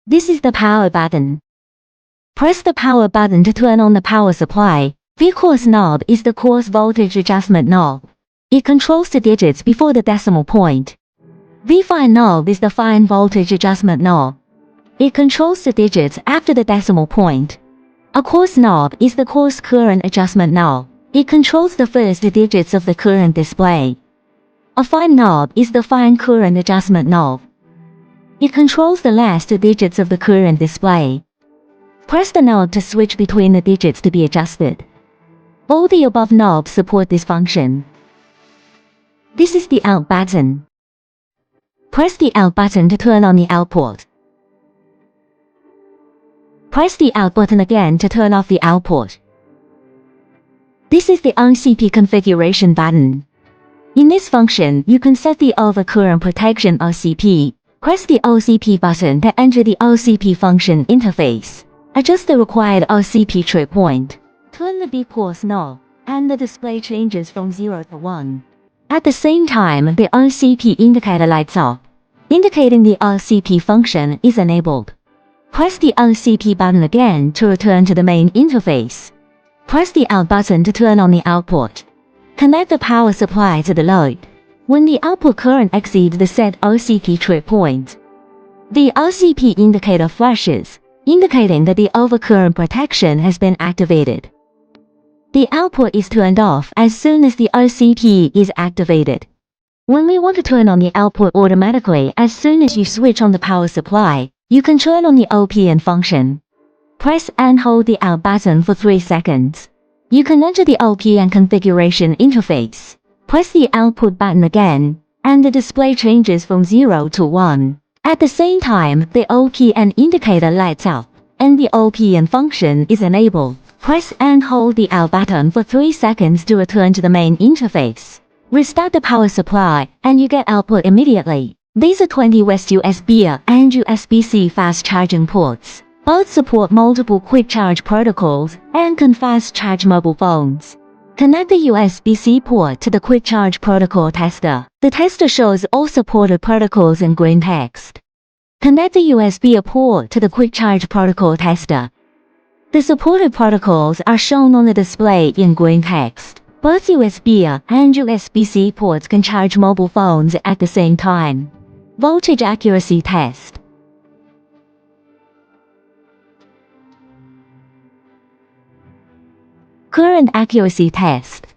This is the power button. Press the power button to turn on the power supply. The coarse knob is the coarse voltage adjustment knob. It controls the digits before the decimal point. The fine knob is the fine voltage adjustment knob. It controls the digits after the decimal point. A coarse knob is the coarse current adjustment knob. It controls the first digits of the current display. A fine knob is the fine current adjustment knob. It controls the last digits of the current display. Press the knob to switch between the digits to be adjusted. All the above knobs support this function. This is the out button. Press the out button to turn on the output. Press the out button again to turn off the output. This is the OCP configuration button. In this function, you can set the overcurrent protection OCP. Press the OCP button to enter the OCP function interface. Adjust the required OCP trip point. Turn the B coarse knob, and the display changes from 0 to 1. At the same time, the OCP indicator lights up, indicating the OCP function is enabled. Press the OCP button again to return to the main interface. Press the out button to turn on the output. Connect the power supply to the load. When the output current exceeds the set OCP trip point, the OCP indicator flashes, indicating that the overcurrent protection has been activated. The output is turned off as soon as the OCP is activated. When we want to turn on the output automatically as soon as you switch on the power supply, you can turn on the OPN function. Press and hold the out button for 3 seconds. You can enter the OPN configuration interface. Press the output button again, and the display changes from 0 to 1. At the same time, the OPN indicator lights up, and the OPN function is enabled. Press and hold the out button for 3 seconds to return to the main interface. Restart the power supply, and you get output immediately. These are 20 West USB and USB-C fast charging ports. Both support multiple quick charge protocols and can fast charge mobile phones. Connect the USB-C port to the quick charge protocol tester. The tester shows all supported protocols in green text. Connect the USB port to the quick charge protocol tester. The supported protocols are shown on the display in green text. Both USB and USB-C ports can charge mobile phones at the same time. Voltage accuracy test. Current accuracy test.